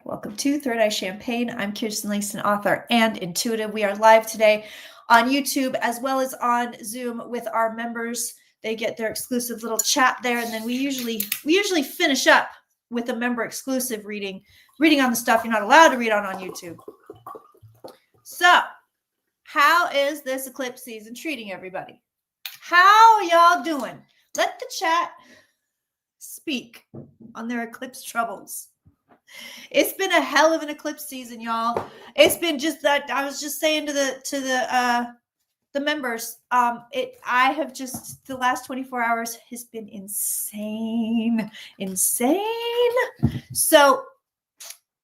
Welcome to Third Eye Champagne. I'm Kirsten Langston, author and intuitive. We are live today on YouTube as well as on Zoom with our members. They get their exclusive little chat there, and then we usually finish up with a member exclusive reading on the stuff you're not allowed to read on YouTube. So, how is this eclipse season treating everybody? How y'all doing? Let the chat speak on their eclipse troubles. It's been a hell of an eclipse season, y'all. It's been just that I was just saying to the members, I have just the last 24 hours has been insane. So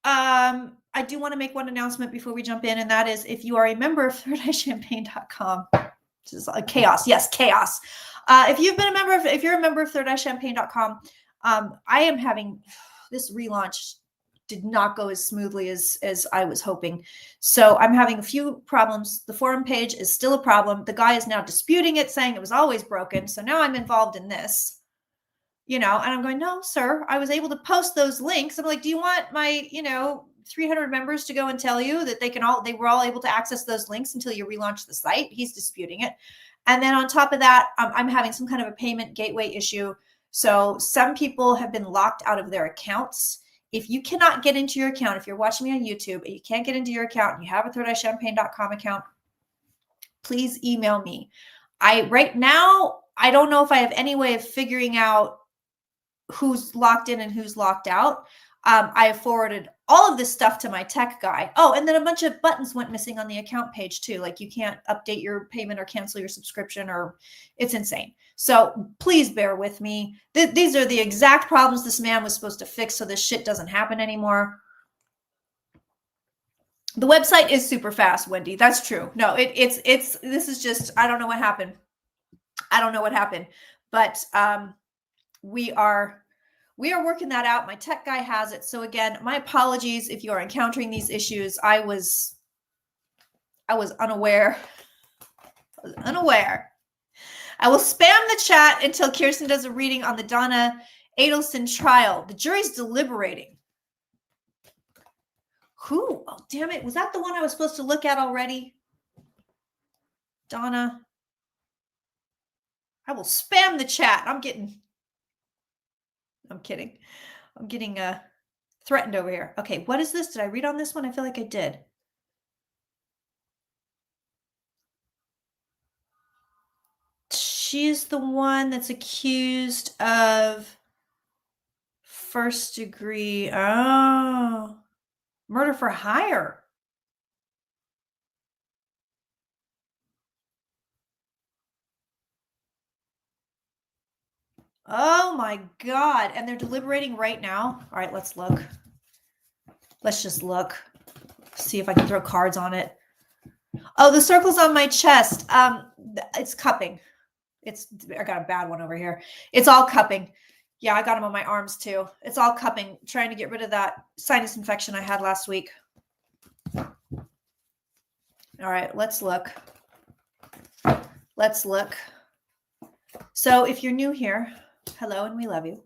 I do want to make one announcement before we jump in, and that is if you are a member of thirdeyechampagne.com, this is chaos. Yes, chaos. If you're a member of thirdeyechampagne.com, I am having this relaunch did not go as smoothly as I was hoping. So I'm having a few problems. The forum page is still a problem. The guy is now disputing it, saying it was always broken. So now I'm involved in this, and I'm going, no, sir, I was able to post those links. I'm like, do you want my, 300 members to go and tell you that they were all able to access those links until you relaunch the site? He's disputing it. And then on top of that, I'm having some kind of a payment gateway issue. So some people have been locked out of their accounts. If you cannot get into your account, if you're watching me on YouTube and you can't get into your account and you have a thirdeyechampagne.com account, please email me. Right now, I don't know if I have any way of figuring out who's locked in and who's locked out. I have forwarded all of this stuff to my tech guy. Oh, and then a bunch of buttons went missing on the account page too. Like you can't update your payment or cancel your subscription, or it's insane. So please bear with me. These are the exact problems this man was supposed to fix so this shit doesn't happen anymore. The website is super fast, Wendy. That's true. No, this is just, I don't know what happened. But we are working that out. My tech guy has it. So again, my apologies if you are encountering these issues. I was unaware. I will spam the chat until Kirsten does a reading on the Donna Adelson trial. The jury's deliberating. Who? Oh, damn it. Was that the one I was supposed to look at already? Donna. I will spam the chat. I'm kidding. I'm getting threatened over here. Okay, what is this? Did I read on this one? I feel like I did. She's the one that's accused of first degree. Oh, murder for hire. Oh my God. And they're deliberating right now. All right, let's look. Let's just look. See if I can throw cards on it. Oh, the circle's on my chest. It's cupping. I got a bad one over here. It's all cupping. Yeah, I got them on my arms too. It's all cupping, trying to get rid of that sinus infection I had last week. All right, let's look. So if you're new here, hello, and we love you.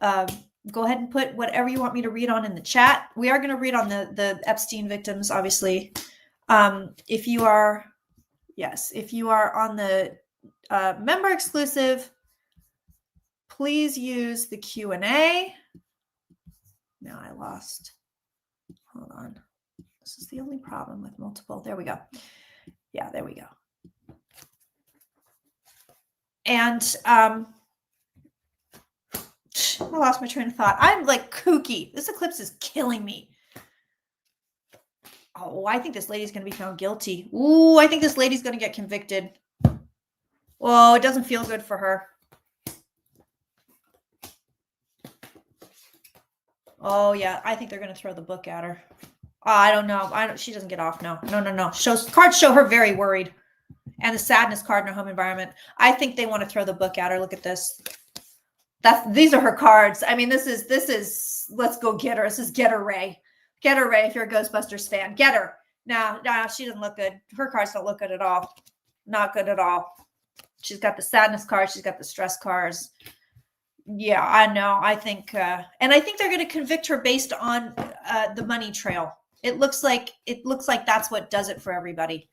Go ahead and put whatever you want me to read on in the chat. We are going to read on the Epstein victims, obviously. If you are on the member exclusive, please use the Q&A. Now I lost. Hold on. This is the only problem with multiple. There we go. Yeah, there we go. And I lost my train of thought. I'm like kooky. This eclipse is killing me. Oh, I think this lady's going to be found guilty. Ooh, I think this lady's going to get convicted. Oh, it doesn't feel good for her. Oh, yeah. I think they're going to throw the book at her. Oh, I don't know. She doesn't get off. No. Cards show her very worried. And the sadness card in her home environment. I think they want to throw the book at her. Look at this. These are her cards. I mean, this is let's go get her. This is get her, Ray. Get her, Ray, if you're a Ghostbusters fan. Get her. No, she doesn't look good. Her cards don't look good at all. Not good at all. She's got the sadness cards. She's got the stress cards. Yeah, I know. I think, and I think they're going to convict her based on the money trail. It looks like that's what does it for everybody.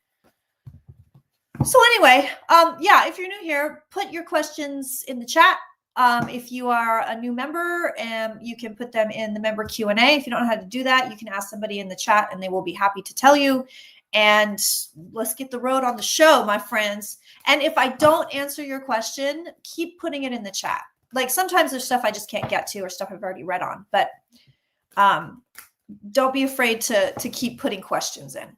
So anyway, yeah, if you're new here, put your questions in the chat. If you are a new member, you can put them in the member Q&A. If you don't know how to do that, you can ask somebody in the chat and they will be happy to tell you. And let's get the road on the show, my friends. And if I don't answer your question, keep putting it in the chat. Like sometimes there's stuff I just can't get to or stuff I've already read on, but don't be afraid to keep putting questions in.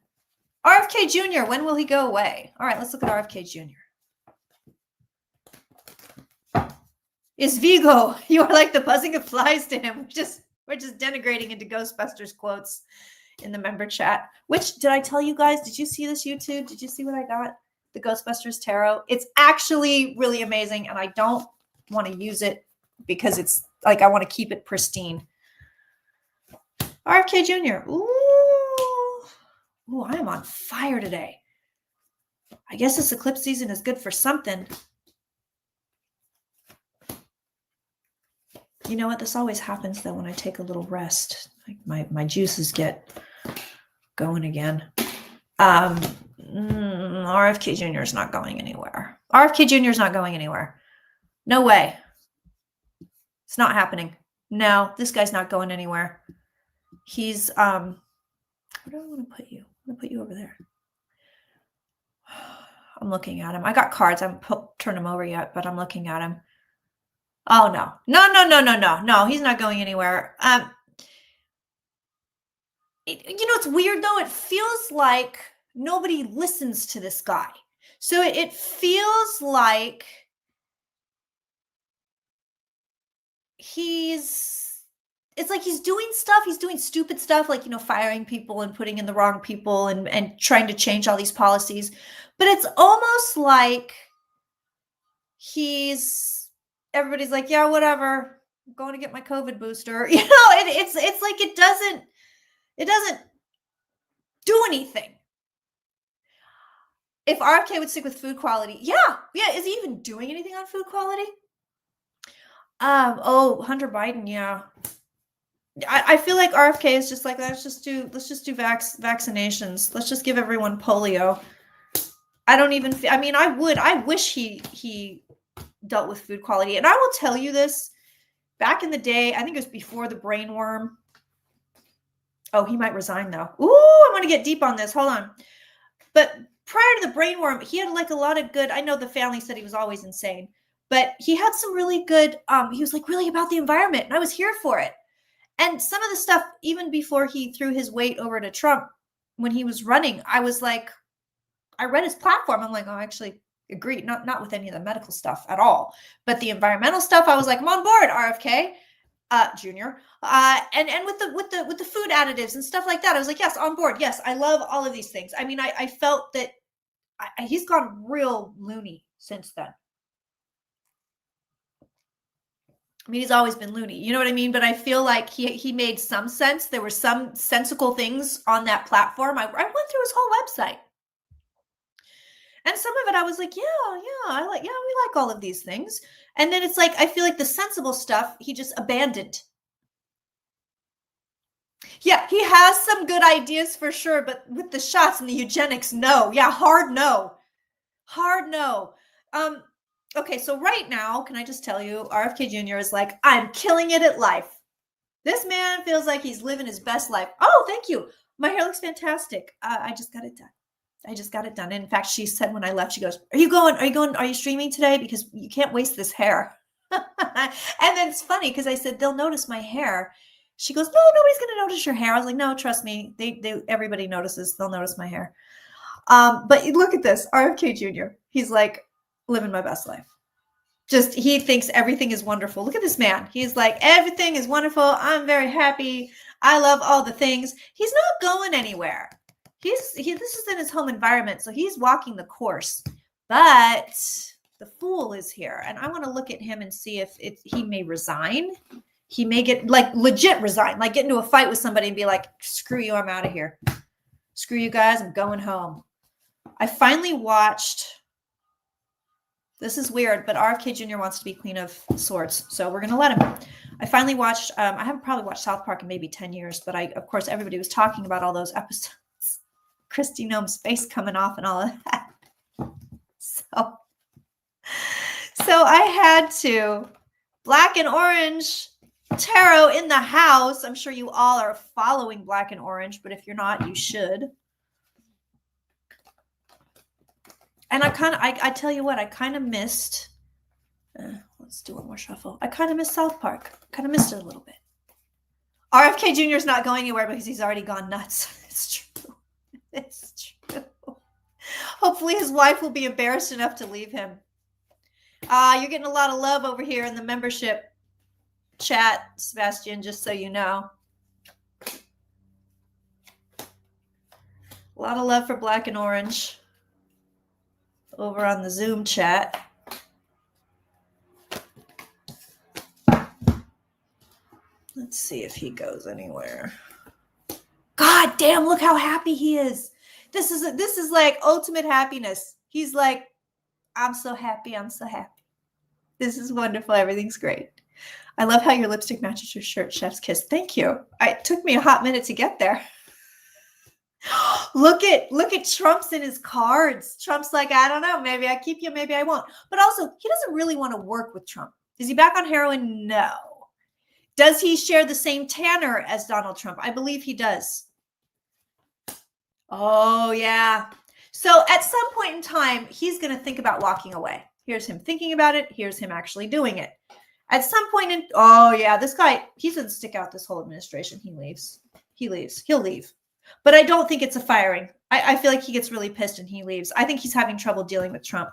RFK Jr., when will he go away? All right, let's look at RFK Jr. Is Vigo, you are like the buzzing of flies to him. We're just denigrating into Ghostbusters quotes in the member chat. Which, did I tell you guys? Did you see this YouTube? Did you see what I got? The Ghostbusters Tarot. It's actually really amazing, and I don't want to use it because it's like I want to keep it pristine. RFK Jr. Ooh, I am on fire today. I guess this eclipse season is good for something. You know what? This always happens though when I take a little rest. Like my juices get going again. RFK Jr. is not going anywhere. RFK Jr. is not going anywhere. No way. It's not happening. No, this guy's not going anywhere. He's where do I want to put you? I'm gonna put you over there. I'm looking at him. I got cards. I haven't turned them over yet, but I'm looking at him. Oh no. No, he's not going anywhere. It's weird though. It feels like nobody listens to this guy. So it feels like it's like he's doing stuff. He's doing stupid stuff like, firing people and putting in the wrong people and trying to change all these policies. But it's almost like everybody's like, yeah, whatever. I'm going to get my COVID booster. It's like it doesn't do anything. If RFK would stick with food quality, yeah. Is he even doing anything on food quality? Hunter Biden, yeah. I feel like RFK is just like, let's just do vaccinations. Let's just give everyone polio. I wish he dealt with food quality. And I will tell you this, back in the day, I think it was before the brain worm. Oh, he might resign though. Ooh, I'm going to get deep on this. Hold on. But prior to the brain worm, he had like a lot of good, I know the family said he was always insane, but he had some really good, he was like really about the environment and I was here for it. And some of the stuff, even before he threw his weight over to Trump, when he was running, I was like, I read his platform. I'm like, oh, I actually agree. Not with any of the medical stuff at all, but the environmental stuff, I was like, I'm on board, RFK Jr. And with the food additives and stuff like that, I was like, yes, on board. Yes, I love all of these things. I mean, I felt that he's gone real loony since then. I mean, he's always been loony, you know what I mean? But I feel like he made some sense. There were some sensical things on that platform. I went through his whole website. And some of it I was like, we like all of these things. And then it's like, I feel like the sensible stuff, he just abandoned. Yeah, he has some good ideas for sure, but with the shots and the eugenics, no. Yeah, hard no. Okay, so right now, can I just tell you, RFK Jr. is like, I'm killing it at life. This man feels like he's living his best life. Oh, thank you. My hair looks fantastic. I just got it done. In fact, she said when I left, she goes, are you streaming today? Because you can't waste this hair. And then it's funny because I said, they'll notice my hair. She goes, no, nobody's going to notice your hair. I was like, no, trust me. Everybody notices. They'll notice my hair. But look at this, RFK Jr. He's like, living my best life. Just, he thinks everything is wonderful. Look at this man. He's like, everything is wonderful. I'm very happy. I love all the things. He's not going anywhere. This is in his home environment, so he's walking the course. But the fool is here, and I want to look at him and see if he may resign. He may get legit resign, like get into a fight with somebody and be like, "Screw you, I'm out of here. Screw you guys, I'm going home." I finally watched This is weird, but RFK Jr. wants to be Queen of Swords, so we're going to let him. I finally watched, I haven't probably watched South Park in maybe 10 years, but of course, everybody was talking about all those episodes. Kristi Noem's face coming off and all of that. So I had to. Black and Orange Tarot in the house. I'm sure you all are following Black and Orange, but if you're not, you should. And I tell you what, I kind of missed. Let's do one more shuffle. I kind of missed South Park. Kind of missed it a little bit. RFK Jr. is not going anywhere because he's already gone nuts. It's true. It's true. Hopefully his wife will be embarrassed enough to leave him. You're getting a lot of love over here in the membership chat, Sebastian, just so you know. A lot of love for Black and Orange over on the Zoom chat. Let's see if he goes anywhere. God damn, look how happy he is. This is like ultimate happiness. He's like, I'm so happy. I'm so happy. This is wonderful. Everything's great. I love how your lipstick matches your shirt, Chef's Kiss. Thank you. It took me a hot minute to get there. Look at Trump's in his cards. Trump's like, I don't know. Maybe I keep you. Maybe I won't. But also, he doesn't really want to work with Trump. Is he back on heroin? No. Does he share the same tanner as Donald Trump? I believe he does. Oh, yeah. So at some point in time, he's going to think about walking away. Here's him thinking about it. Here's him actually doing it. At some point oh yeah, this guy, he's going to stick out this whole administration. He leaves. He'll leave. But I don't think it's a firing. I feel like he gets really pissed and he leaves. I think he's having trouble dealing with Trump.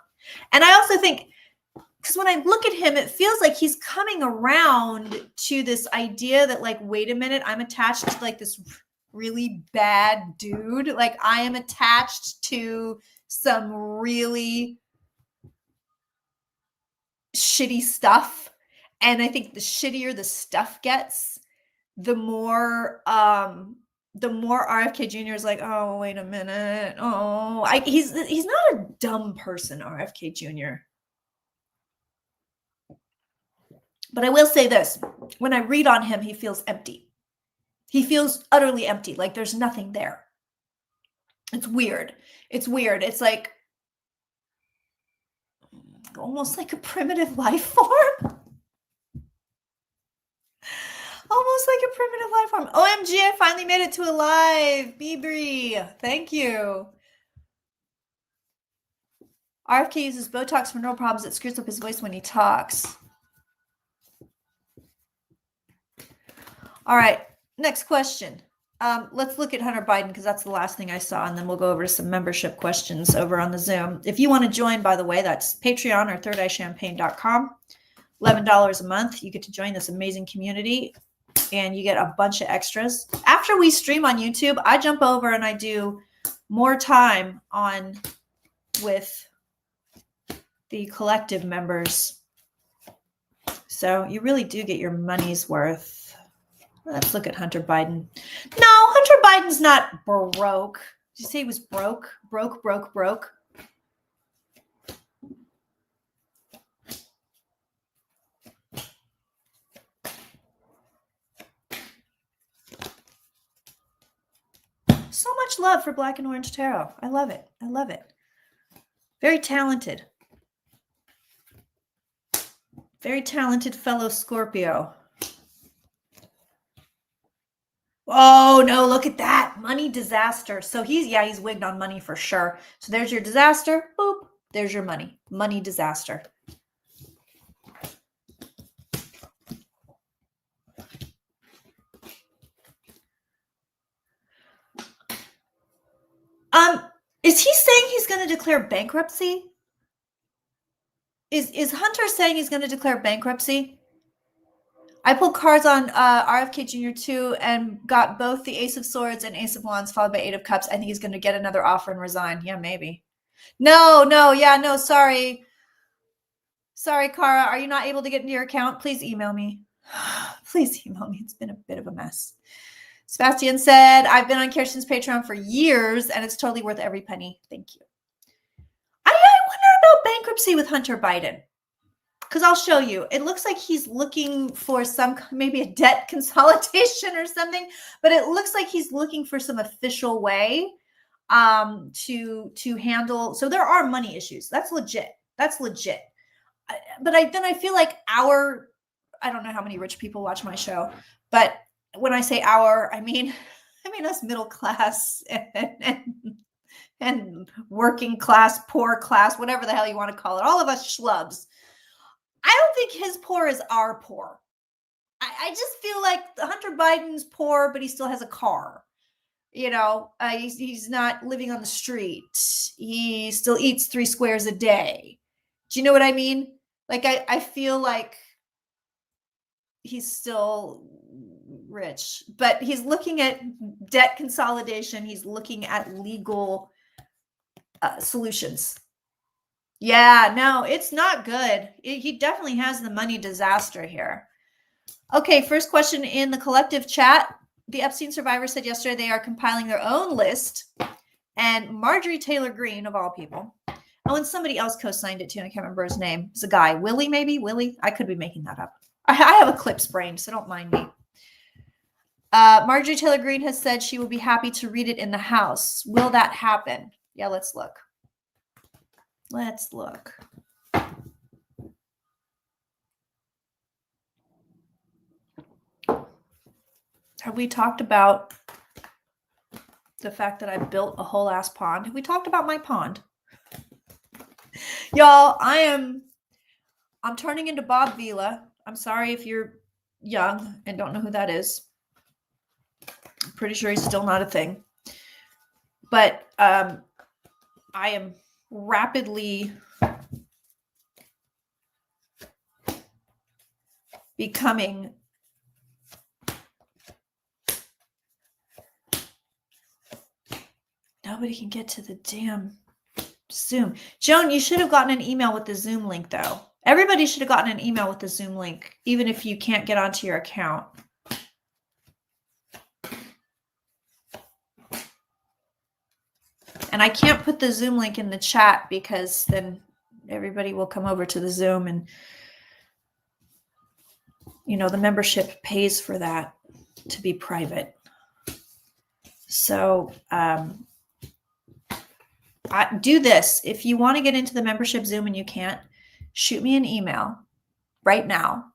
And I also think, because when I look at him, it feels like he's coming around to this idea that like, wait a minute, I'm attached to like this really bad dude. Like I am attached to some really shitty stuff. And I think the shittier the stuff gets, the more RFK Jr. is like, oh, wait a minute. Oh, he's not a dumb person, RFK Jr. But I will say this. When I read on him, he feels empty. He feels utterly empty, like there's nothing there. It's weird. It's weird. It's like almost like a primitive life form. Almost like a primitive life form. OMG, I finally made it to a live. Bibri, thank you. RFK uses Botox for neural problems that screws up his voice when he talks. All right, next question. Let's look at Hunter Biden because that's the last thing I saw, and then we'll go over to some membership questions over on the Zoom. If you want to join, by the way, that's Patreon or thirdEyeChampagne.com. $11 a month. You get to join this amazing community, and you get a bunch of extras. After we stream on YouTube, I jump over and I do more time on with the collective members. So you really do get your money's worth. Let's look at Hunter Biden. No, Hunter Biden's not broke. Did you say he was broke? Broke. So much love for Black and Orange Tarot. I love it. I love it. Very talented. Very talented fellow Scorpio. Oh, no, look at that. Money disaster. So he's wigged on money for sure. So there's your disaster. Boop. There's your money. Money disaster. Is he saying he's going to declare bankruptcy? Is Hunter saying he's going to declare bankruptcy? I pulled cards on RFK Jr. too and got both the Ace of Swords and Ace of Wands followed by Eight of Cups. I think he's going to get another offer and resign. Yeah, maybe. No, sorry. Sorry, Cara. Are you not able to get into your account? Please email me. Please email me. It's been a bit of a mess. Sebastian said, I've been on Kirsten's Patreon for years and it's totally worth every penny. Thank you. I wonder about bankruptcy with Hunter Biden? Because I'll show you. It looks like he's looking for maybe a debt consolidation or something, but it looks like he's looking for some official way to handle. So there are money issues. That's legit. But then I feel like I don't know how many rich people watch my show, but when I say I mean us middle class and working class, poor class, whatever the hell you want to call it. All of us schlubs. I don't think his poor is our poor. I just feel like Hunter Biden's poor, but he still has a car. He's not living on the street. He still eats 3 squares a day. Do you know what I mean? Like, I feel like he's still rich, but he's looking at debt consolidation. He's looking at legal solutions. Yeah, no, it's not good. He definitely has the money disaster here. Okay, first question in the collective chat. The Epstein survivors said yesterday they are compiling their own list, and Marjorie Taylor Greene, of all people, and somebody else co-signed it too, and I can't remember his name. It's a guy, Willie, maybe? Willie? I could be making that up. I have eclipse brain, so don't mind me. Marjorie Taylor Greene has said she will be happy to read it in the House. Will that happen? Yeah, let's look. Let's look. Have we talked about the fact that I built a whole ass pond? Have we talked about my pond? Y'all, I'm turning into Bob Vila. I'm sorry if you're young and don't know who that is. I'm pretty sure he's still not a thing. But I am rapidly becoming nobody can get to the damn Zoom. Joan, you should have gotten an email with the Zoom link, though. Everybody should have gotten an email with the Zoom link, even if you can't get onto your account. And I can't put the Zoom link in the chat because then everybody will come over to the Zoom and, the membership pays for that to be private. So do this. If you want to get into the membership Zoom and you can't, shoot me an email right now.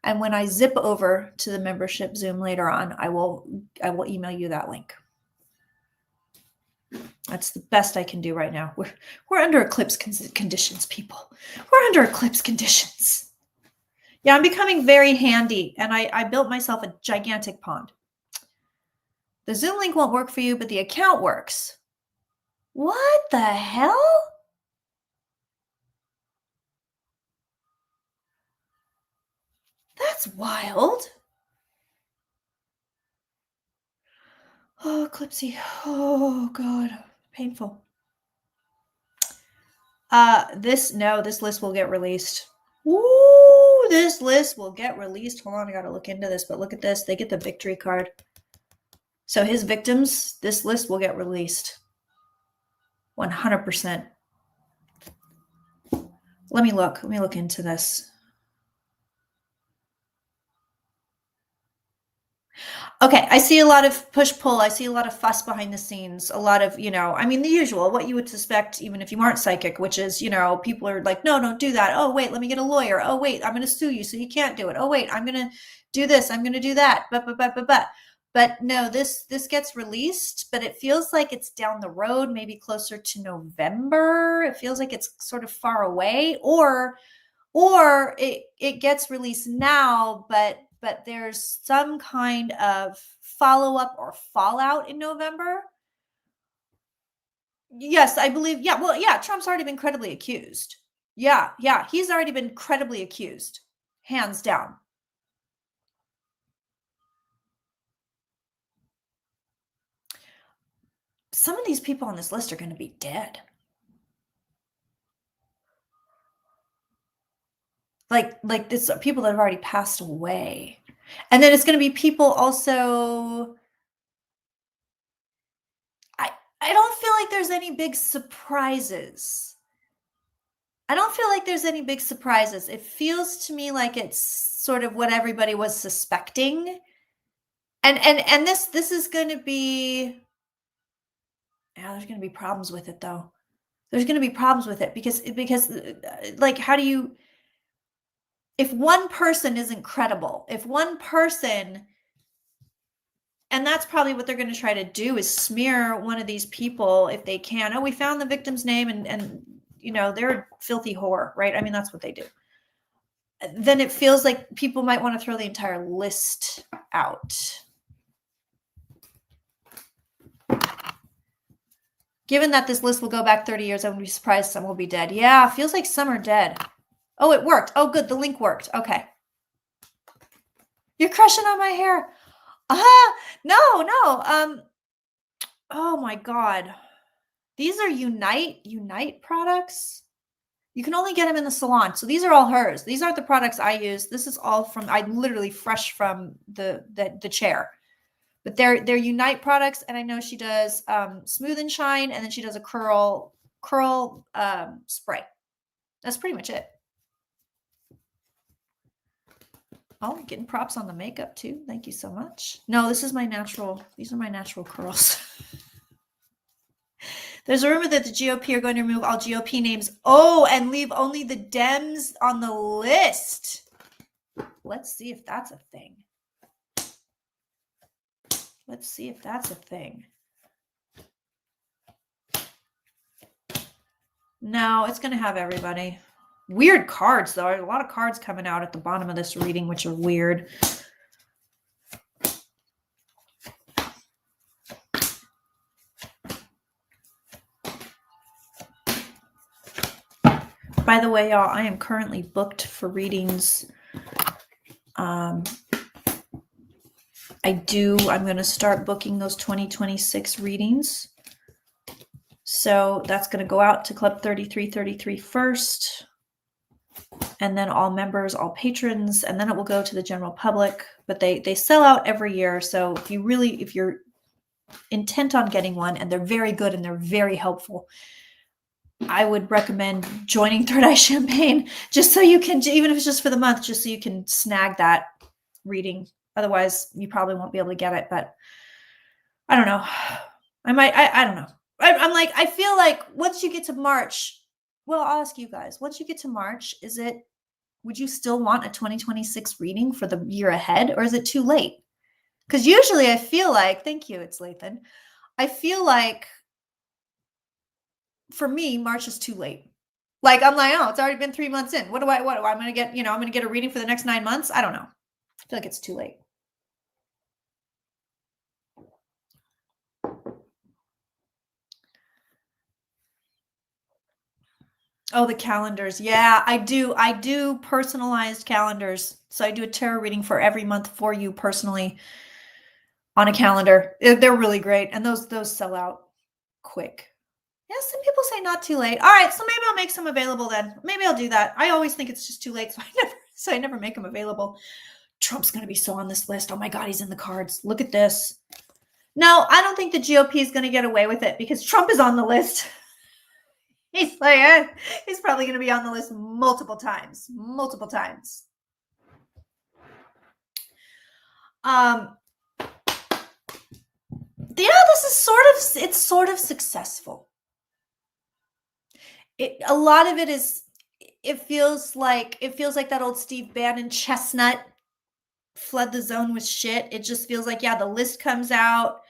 And when I zip over to the membership Zoom later on, I will email you that link. That's the best I can do right now. We're under eclipse conditions, people. We're under eclipse conditions. Yeah, I'm becoming very handy, and I built myself a gigantic pond. The Zoom link won't work for you, but the account works. What the hell? That's wild. Oh, Eclipsey. Oh, God. Painful. This list will get released. Ooh, this list will get released. Hold on, I gotta look into this, but look at this. They get the victory card. So his victims, this list will get released. 100%. Let me look into this. Okay, I see a lot of push-pull. I see a lot of fuss behind the scenes. A lot of, the usual, what you would suspect even if you aren't psychic, which is, people are like, no, don't do that. Oh, wait, let me get a lawyer. Oh, wait, I'm going to sue you, so you can't do it. Oh, wait, I'm going to do this. I'm going to do that. But no, this gets released, but it feels like it's down the road, maybe closer to November. It feels like it's sort of far away, or it gets released now, but there's some kind of follow-up or fallout in November. Yes, I believe. Yeah, well, yeah, Trump's already been credibly accused. Yeah, he's already been credibly accused, hands down. Some of these people on this list are going to be dead. Like this are people that have already passed away. And then it's going to be people also. I don't feel like there's any big surprises. I don't feel like there's any big surprises. It feels to me like it's sort of what everybody was suspecting. And this is going to be, yeah, there's going to be problems with it though. There's going to be problems with it because like, how do you, if one person isn't credible, if one person, and that's probably what they're going to try to do, is smear one of these people if they can. Oh, we found the victim's name and you know, they're a filthy whore, right? I mean, that's what they do. Then it feels like people might want to throw the entire list out. Given that this list will go back 30 years, I would be surprised some will be dead. Yeah, feels like some are dead. Oh, it worked. Oh, good. The link worked. Okay. You're crushing on my hair. No. Oh my God. These are Unite products. You can only get them in the salon. So these are all hers. These aren't the products I use. This is all from, I literally fresh from the chair. But they're Unite products, and I know she does Smooth and Shine, and then she does a curl spray. That's pretty much it. Oh, getting props on the makeup too. Thank you so much. No, this is my natural. These are my natural curls. There's a rumor that the GOP are going to remove all GOP names. Oh, and leave only the Dems on the list. Let's see if that's a thing. Let's see if that's a thing. No, it's going to have everybody. Weird cards, though. A lot of cards coming out at the bottom of this reading, which are weird. By the way, y'all, I am currently booked for readings. I'm going to start booking those 2026 readings. So that's going to go out to Club 3333 first, and then all members, all patrons, and then it will go to the general public. But they sell out every year. So if you're intent on getting one, and they're very good and they're very helpful, I would recommend joining Third Eye Champagne, just so you can, even if it's just for the month, just so you can snag that reading. Otherwise, you probably won't be able to get it, but I don't know. I don't know. I'm like, I feel like once you get to March, well, I'll ask you guys, once you get to March, would you still want a 2026 reading for the year ahead, or is it too late? Because usually I feel like, thank you, it's Lathan. I feel like for me, March is too late. Like, I'm like, oh, it's already been 3 months in. What am I going to get? I'm going to get a reading for the next 9 months. I don't know. I feel like it's too late. Oh, the calendars. Yeah, I do personalized calendars. So I do a tarot reading for every month for you personally on a calendar. They're really great. And those sell out quick. Yeah, some people say not too late. All right, so maybe I'll make some available then. Maybe I'll do that. I always think it's just too late, so I never make them available. Trump's going to be so on this list. Oh my God, he's in the cards. Look at this. No, I don't think the GOP is going to get away with it because Trump is on the list. He's like, he's probably going to be on the list multiple times. Yeah, this is it's sort of successful. A lot of it is, it feels like that old Steve Bannon chestnut flood the zone with shit. It just feels like, yeah, the list comes out.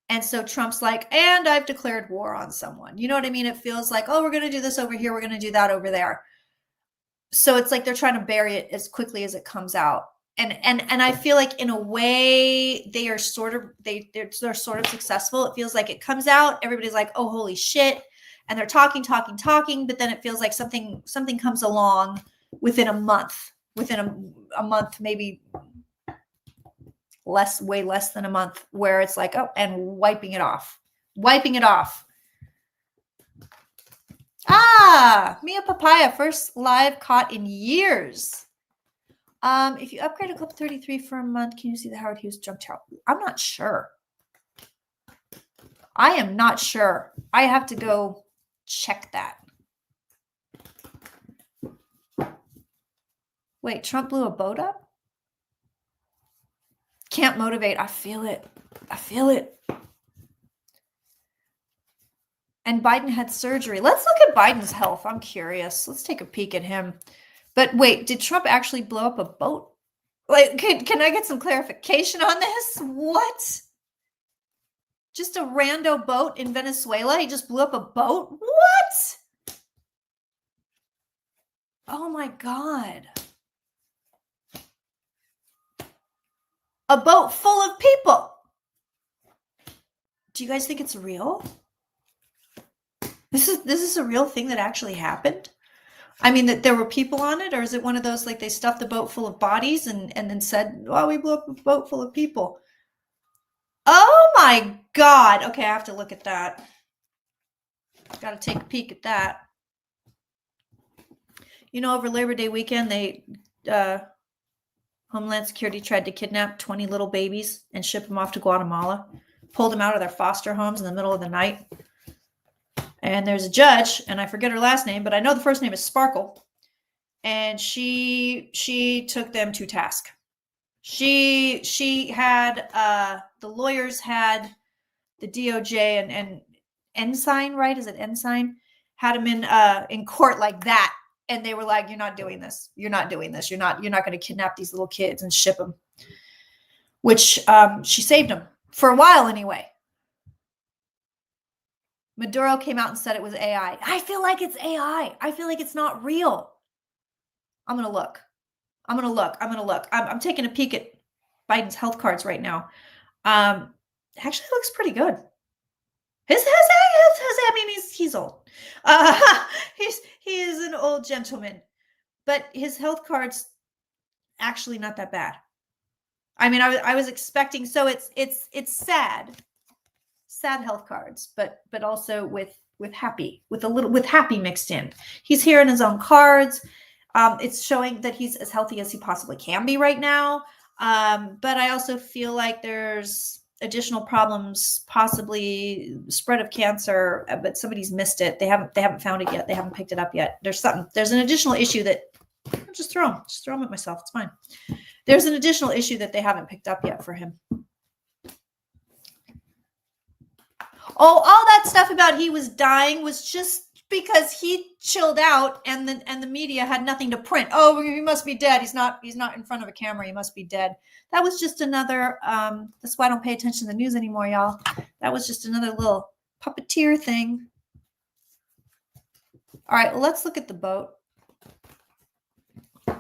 And so Trump's like, and I've declared war on someone. You know what I mean? It feels like, oh, we're going to do this over here. We're going to do that over there. So it's like they're trying to bury it as quickly as it comes out. And I feel like in a way they are sort of successful. It feels like it comes out. Everybody's like, oh, holy shit. And they're talking. But then it feels like something comes along within a month, maybe way less than a month, where it's like, oh, and wiping it off. Mia Papaya, first live caught in years. If you upgrade a Club 33 for a month, can you see the Howard Hughes junk tarot? I'm not sure. I am not sure. I have to go check that. Wait, Trump blew a boat up? Can't motivate. I feel it. I feel it. And Biden had surgery. Let's look at Biden's health. I'm curious. Let's take a peek at him. But wait, did Trump actually blow up a boat? Like, can I get some clarification on this? What? Just a rando boat in Venezuela? He just blew up a boat? What? Oh my God. A boat full of people. Do you guys think it's real? This is a real thing that actually happened? I mean, that there were people on it, or is it one of those like they stuffed the boat full of bodies and then said, "Oh, we blew up a boat full of people"? Oh my God. Okay, I have to look at that. Got to take a peek at that. You know, over Labor Day weekend, they Homeland Security tried to kidnap 20 little babies and ship them off to Guatemala, pulled them out of their foster homes in the middle of the night. And there's a judge, and I forget her last name, but I know the first name is Sparkle. And she took them to task. She had the lawyers had the DOJ and Ensign, right? Is it Ensign? Had them in court like that. And they were like, "You're not doing this. You're not doing this. You're not going to kidnap these little kids and ship them." Which she saved them for a while anyway. Maduro came out and said it was AI. I feel like it's AI. I feel like it's not real. I'm going to look. I'm taking a peek at Biden's health cards right now. Actually looks pretty good. I mean, he's old. He is an old gentleman, but his health cards actually not that bad. I mean, I was expecting, so it's sad health cards, but also with happy mixed in. He's here in his own cards. It's showing that he's as healthy as he possibly can be right now. But I also feel like there's additional problems, possibly spread of cancer, but somebody's missed it. They haven't found it yet. They haven't picked it up yet. There's an additional issue that I'll just throw them at myself. It's fine. There's an additional issue that they haven't picked up yet for him. Oh, all that stuff about he was dying was just because he chilled out and the media had nothing to print. Oh, he must be dead. He's not in front of a camera. He must be dead. That was just another, that's why I don't pay attention to the news anymore, y'all. That was just another little puppeteer thing. All right, well, let's look at the boat. I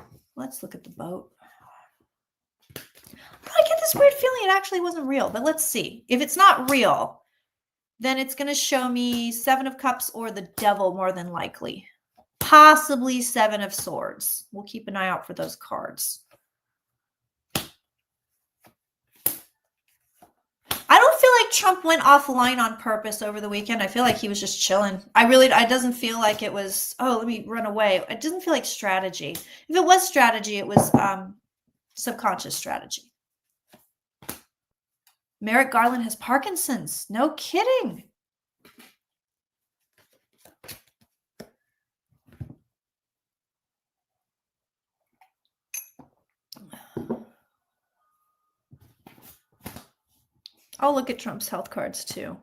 get this weird feeling it actually wasn't real, but let's see. If it's not real, then it's going to show me 7 of Cups or the Devil more than likely. Possibly 7 of Swords. We'll keep an eye out for those cards. I don't feel like Trump went offline on purpose over the weekend. I feel like he was just chilling. It doesn't feel like it was, oh, let me run away. It doesn't feel like strategy. If it was strategy, it was subconscious strategy. Merrick Garland has Parkinson's. No kidding. I'll look at Trump's health cards too.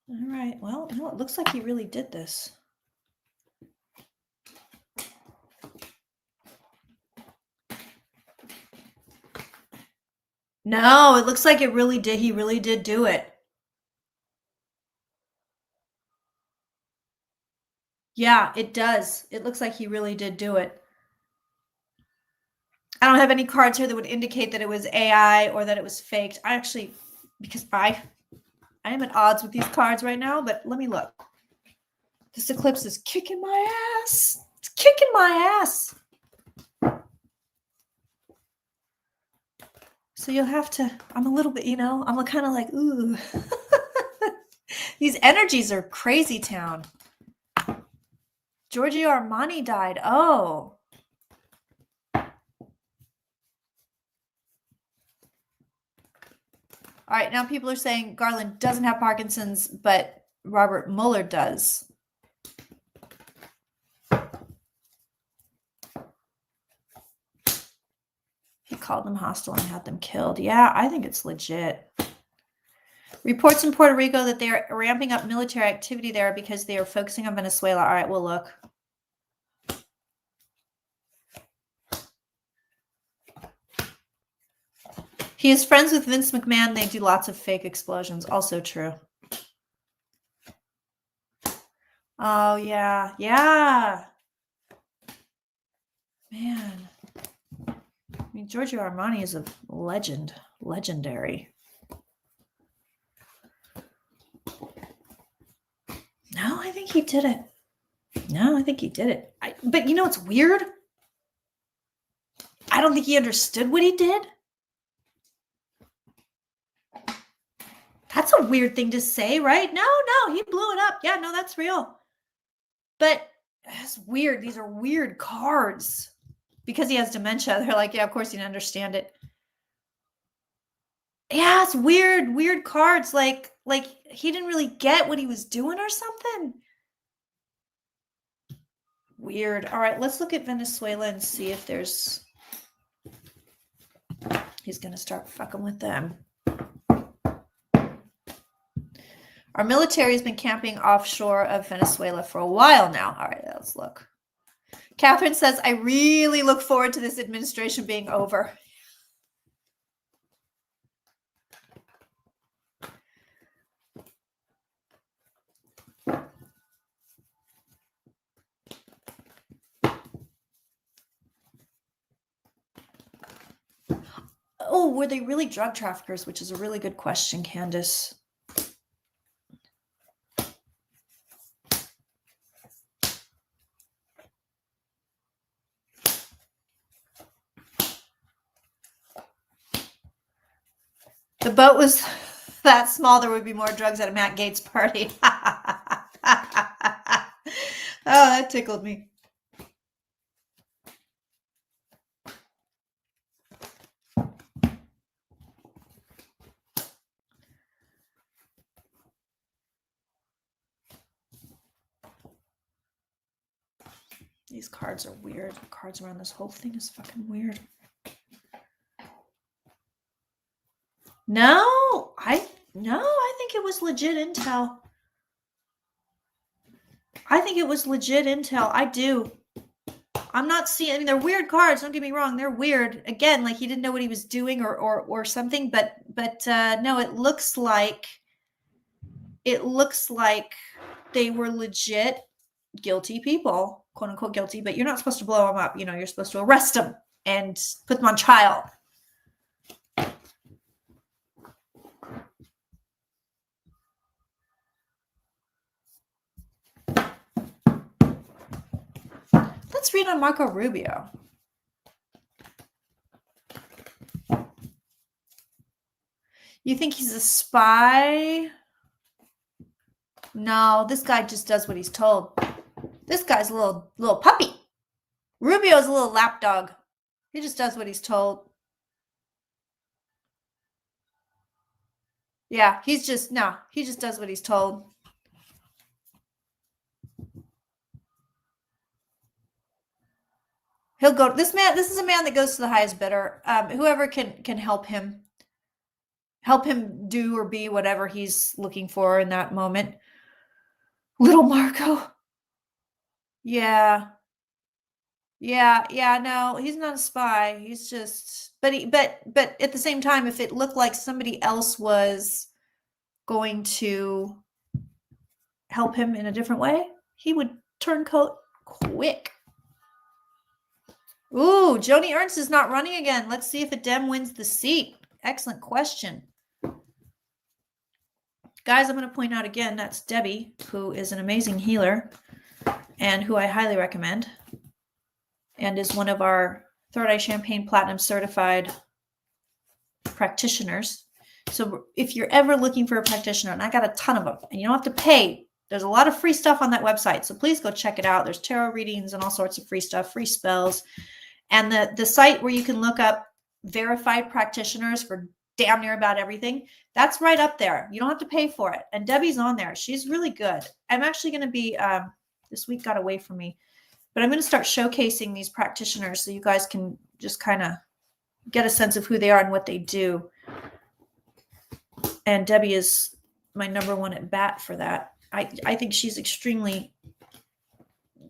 All right. Well, it looks like he really did this. No, it looks like it really did. He really did do it. Yeah, it does. It looks like he really did do it. I don't have any cards here that would indicate that it was AI or that it was faked. I actually, because I am at odds with these cards right now, but let me look. This eclipse is kicking my ass. It's kicking my ass. So you'll have to, I'm a little bit, I'm kind of like, ooh. These energies are crazy town. Giorgio Armani died. Oh. All right, now people are saying Garland doesn't have Parkinson's, but Robert Mueller does. He called them hostile and had them killed. Yeah, I think it's legit. Reports in Puerto Rico that they are ramping up military activity there because they are focusing on Venezuela. All right, we'll look. He is friends with Vince McMahon. They do lots of fake explosions. Also true. Oh, yeah. Yeah. Man. I mean, Giorgio Armani is a legend. Legendary. No, I think he did it. But you know what's weird? I don't think he understood what he did. That's a weird thing to say, right? No, he blew it up. Yeah, no, that's real. But that's weird. These are weird cards. Because he has dementia, they're like, yeah, of course he didn't understand it. Yeah, it's weird cards. Like he didn't really get what he was doing or something. Weird. All right, let's look at Venezuela and see if there's... He's going to start fucking with them. Our military has been camping offshore of Venezuela for a while now. All right, let's look. Catherine says, I really look forward to this administration being over. Oh, were they really drug traffickers? Which is a really good question, Candace. The boat was that small, there would be more drugs at a Matt Gaetz party. Oh, that tickled me. These cards are weird. The cards around this whole thing is fucking weird. No, I think it was legit intel. I do. I'm not seeing, I mean, they're weird cards. Don't get me wrong. They're weird. Again, like he didn't know what he was doing or something, but no, it looks like they were legit guilty people, quote unquote guilty, but you're not supposed to blow them up. You know, you're supposed to arrest them and put them on trial. Let's read on Marco Rubio. You think he's a spy? No, this guy just does what he's told. This guy's a little puppy. Rubio's a little lapdog. He just does what he's told. Yeah, he just does what he's told. He'll go. This is a man that goes to the highest bidder. Whoever can help him do or be whatever he's looking for in that moment. Little Marco. Yeah. No, he's not a spy. He's just, but at the same time, if it looked like somebody else was going to help him in a different way, he would turncoat quick. Ooh, Joni Ernst is not running again. Let's see if a Dem wins the seat. Excellent question. Guys, I'm going to point out again, that's Debbie, who is an amazing healer and who I highly recommend and is one of our Third Eye Champagne Platinum certified practitioners. So if you're ever looking for a practitioner, and I got a ton of them, and you don't have to pay, there's a lot of free stuff on that website. So please go check it out. There's tarot readings and all sorts of free stuff, free spells. And the site where you can look up verified practitioners for damn near about everything, that's right up there. You don't have to pay for it. And Debbie's on there. She's really good. I'm actually going to be, this week got away from me, but I'm going to start showcasing these practitioners so you guys can just kind of get a sense of who they are and what they do. And Debbie is my number one at bat for that. I think she's extremely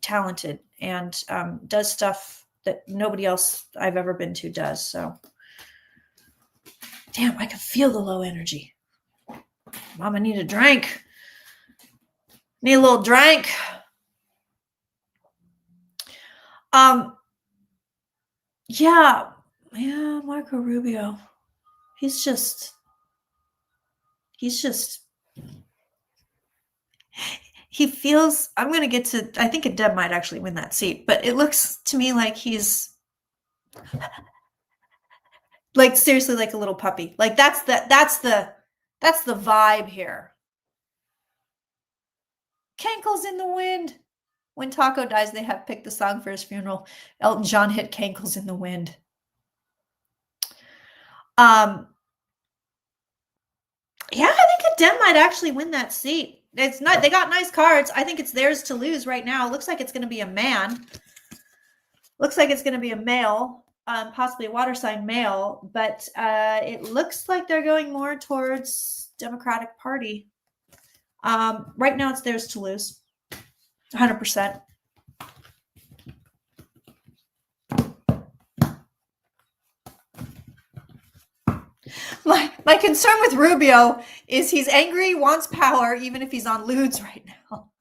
talented and does stuff that nobody else I've ever been to does. So, damn, I can feel the low energy. Mama, need a drink. Need a little drink. Yeah, Marco Rubio. He's just, he feels, I'm going to get to, I think Deb might actually win that seat, but it looks to me like he's like seriously like a little puppy. Like that's the vibe here. Cankles in the Wind. When Taco dies, they have picked the song for his funeral. Elton John hit Cankles in the Wind. Yeah, I think Dem might actually win that seat. It's not, they got nice cards. I think it's theirs to lose right now. Looks like it's going to be a man. Looks like it's going to be a male, possibly a water sign male, but it looks like they're going more towards Democratic Party. Right now it's theirs to lose. 100%. My concern with Rubio is he's angry, wants power, even if he's on lewds right now.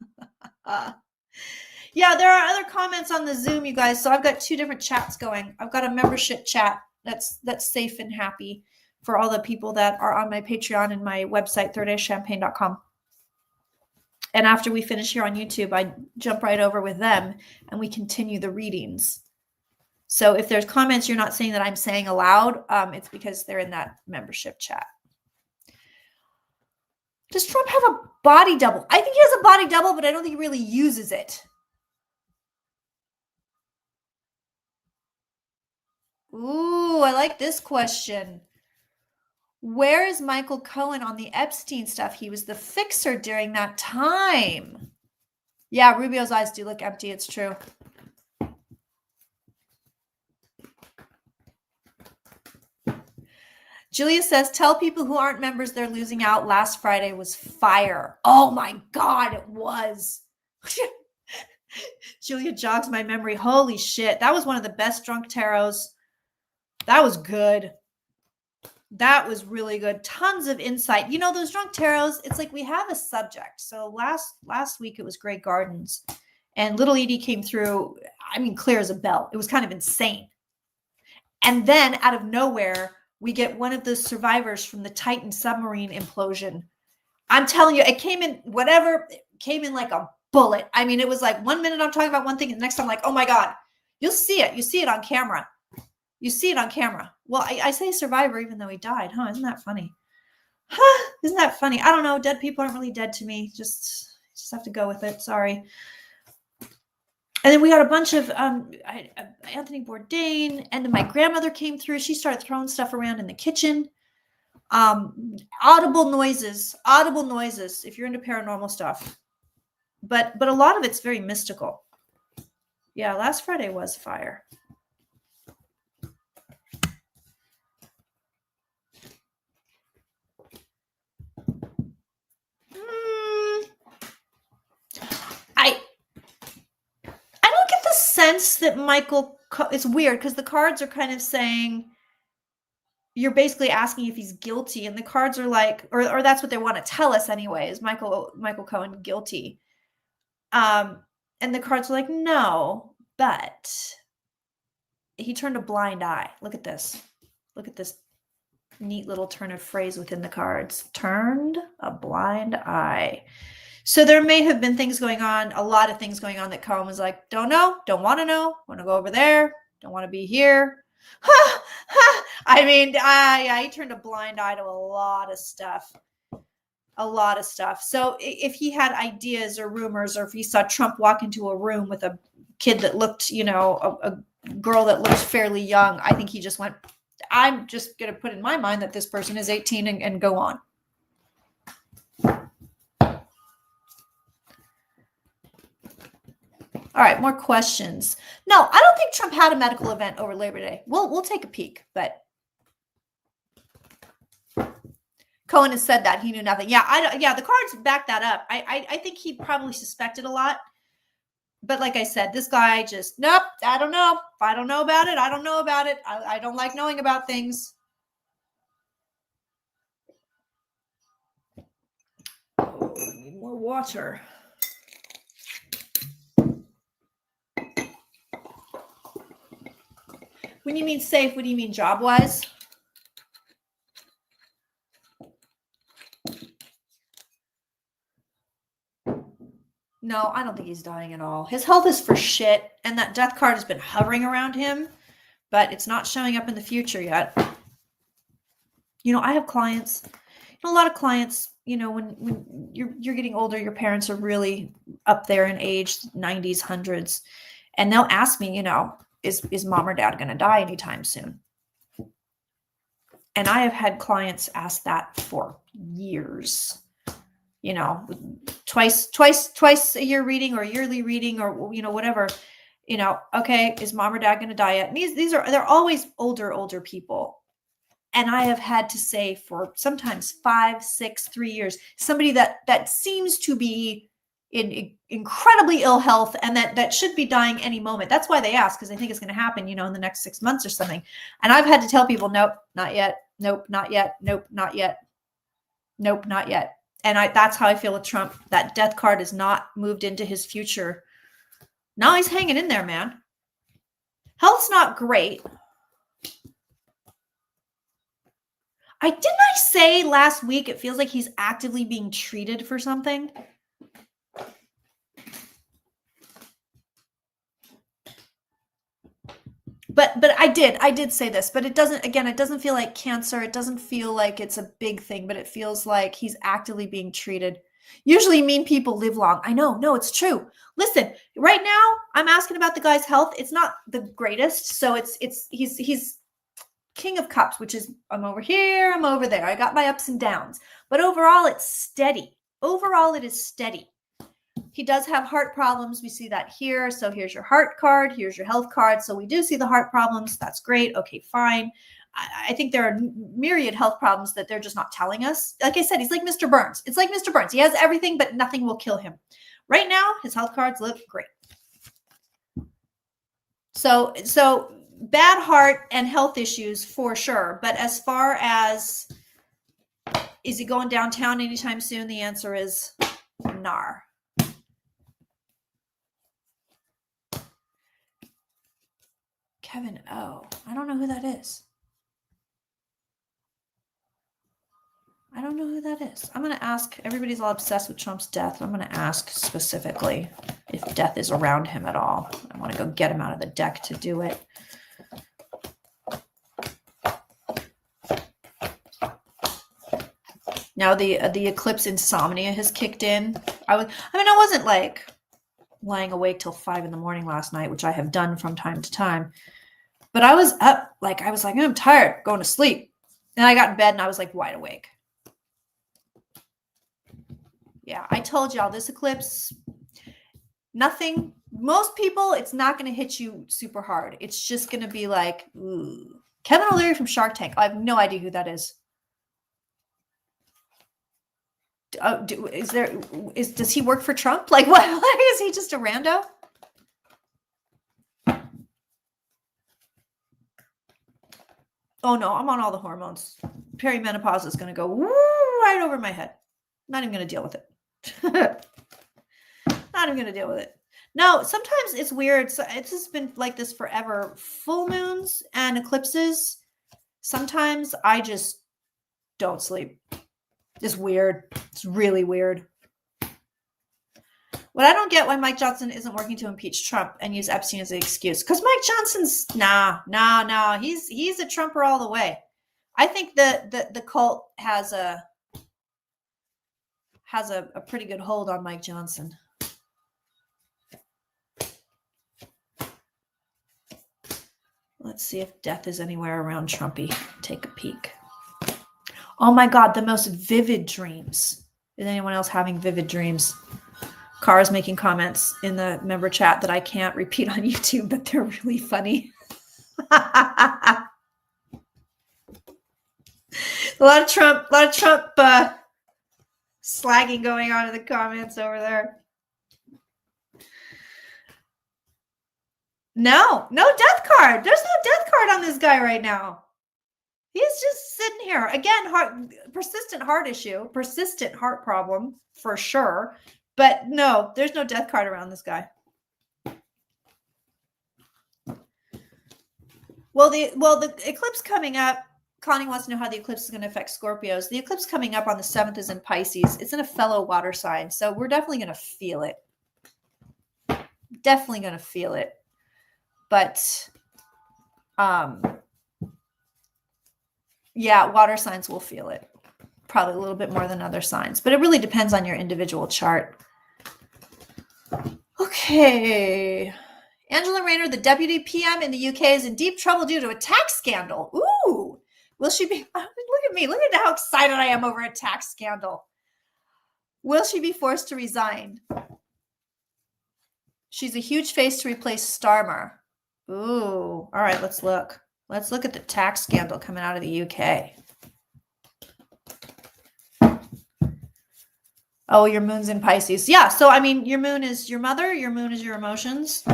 Yeah, there are other comments on the Zoom, you guys. So I've got two different chats going. I've got a membership chat that's safe and happy for all the people that are on my Patreon and my website, thirdeychampagne.com. And after we finish here on YouTube, I jump right over with them and we continue the readings. So if there's comments you're not saying that I'm saying aloud, it's because they're in that membership chat. Does Trump have a body double? I think he has a body double, but I don't think he really uses it. Ooh, I like this question. Where is Michael Cohen on the Epstein stuff? He was the fixer during that time. Yeah, Rubio's eyes do look empty. It's true. Julia says, tell people who aren't members they're losing out. Last Friday was fire. Oh my God, it was. Julia jogs my memory. Holy shit. That was one of the best drunk tarots. That was good. That was really good. Tons of insight. You know, those drunk tarots, it's like we have a subject. So last week it was Grey Gardens and Little Edie came through. I mean, clear as a bell. It was kind of insane. And then out of nowhere, we get one of the survivors from the Titan submarine implosion. I'm telling you, it came in like a bullet. I mean, it was like 1 minute I'm talking about one thing and the next I'm like, oh my God, you'll see it. You see it on camera. You see it on camera. Well, I say survivor even though he died. Huh? Isn't that funny? Isn't that funny? I don't know. Dead people aren't really dead to me. Just have to go with it. Sorry. And then we got a bunch of Anthony Bourdain, and then my grandmother came through. She started throwing stuff around in the kitchen. Audible noises, if you're into paranormal stuff. But a lot of it's very mystical. Yeah, last Friday was fire. I don't get the sense that it's weird because the cards are kind of saying you're basically asking if he's guilty, and the cards are like, or that's what they want to tell us anyway, is Michael Cohen guilty? And the cards are like, no, but he turned a blind eye. Look at this. Look at this neat little turn of phrase within the cards. Turned a blind eye. So there may have been things going on, a lot of things going on that Cohen was like, don't know, don't want to know, want to go over there, don't want to be here. I mean, yeah, he turned a blind eye to a lot of stuff. So if he had ideas or rumors, or if he saw Trump walk into a room with a kid that looked, a girl that looked fairly young, I think he just went, I'm just going to put in my mind that this person is 18 and go on. All right, more questions. No, I don't think Trump had a medical event over Labor Day. We'll take a peek, but Cohen has said that he knew nothing. Yeah, the cards back that up. I think he probably suspected a lot. But like I said, this guy just, nope, I don't know. If I don't know about it, I don't know about it. I don't like knowing about things. Oh, I need more water. When you mean safe, what do you mean job-wise? No, I don't think he's dying at all. His health is for shit, and that death card has been hovering around him, but it's not showing up in the future yet. You know, I have clients, a lot of clients, you know, when you're getting older, your parents are really up there in age, 90s, 100s, and they'll ask me, you know, is mom or dad going to die anytime soon? And I have had clients ask that for years. You know, twice a year reading or yearly reading or, you know, whatever, you know, okay, is mom or dad going to die yet? And they're always older people. And I have had to say for sometimes 5, 6, 3 years, somebody that seems to be in incredibly ill health and that should be dying any moment. That's why they ask, because they think it's going to happen, you know, in the next 6 months or something. And I've had to tell people, nope, not yet. Nope, not yet. Nope, not yet. Nope, not yet. And that's how I feel with Trump. That death card is not moved into his future. Now he's hanging in there, man. Health's not great. Didn't I say last week it feels like he's actively being treated for something? But I did say this, but it doesn't feel like cancer. It doesn't feel like it's a big thing, but it feels like he's actively being treated. Usually mean people live long. I know. No, it's true. Listen, right now I'm asking about the guy's health. It's not the greatest. So he's King of Cups, which is I'm over here, I'm over there. I got my ups and downs, but overall it's steady. Overall, it is steady. He does have heart problems. We see that here. So here's your heart card. Here's your health card. So we do see the heart problems. That's great. Okay, fine. I think there are myriad health problems that they're just not telling us. Like I said, he's like Mr. Burns. It's like Mr. Burns. He has everything, but nothing will kill him. Right now, his health cards look great. So bad heart and health issues for sure. But as far as is he going downtown anytime soon? The answer is nar. Kevin O. I don't know who that is. I don't know who that is. I'm going to ask, everybody's all obsessed with Trump's death. I'm going to ask specifically if death is around him at all. I want to go get him out of the deck to do it. Now the eclipse insomnia has kicked in. I wasn't like lying awake till 5 a.m. last night, which I have done from time to time. But I was up, I was like, I'm tired, going to sleep. And I got in bed and I was like wide awake. Yeah, I told y'all this eclipse, nothing, most people, it's not going to hit you super hard. It's just going to be like, ooh. Kevin O'Leary from Shark Tank. I have no idea who that is. Does he work for Trump? Like, what? Is he just a rando? Oh no, I'm on all the hormones. Perimenopause is going to go right over my head. Not even going to deal with it. Not even going to deal with it. No, sometimes it's weird. So it's just been like this forever. Full moons and eclipses. Sometimes I just don't sleep. It's weird. It's really weird. What I don't get why Mike Johnson isn't working to impeach Trump and use Epstein as an excuse. Because Mike Johnson's no. He's a Trumper all the way. I think the cult has a pretty good hold on Mike Johnson. Let's see if death is anywhere around Trumpy. Take a peek. Oh my God, the most vivid dreams. Is anyone else having vivid dreams? Cara's making comments in the member chat that I can't repeat on YouTube, but they're really funny. A lot of Trump slagging going on in the comments over there. No death card. There's no death card on this guy right now. He's just sitting here. Again, persistent heart issue, persistent heart problem for sure. But no, there's no death card around this guy. Well, the eclipse coming up, Connie wants to know how the eclipse is going to affect Scorpios. The eclipse coming up on the 7th is in Pisces. It's in a fellow water sign. So we're definitely going to feel it. Definitely going to feel it. But, yeah, water signs will feel it. Probably a little bit more than other signs. But it really depends on your individual chart. Okay. Angela Rayner, the deputy PM in the UK, is in deep trouble due to a tax scandal. Ooh. Will she be? Look at me. Look at how excited I am over a tax scandal. Will she be forced to resign? She's a huge face to replace Starmer. Ooh. All right, let's look. Let's look at the tax scandal coming out of the UK. Oh, your moon's in Pisces. Yeah, so I mean, your moon is your mother, your moon is your emotions.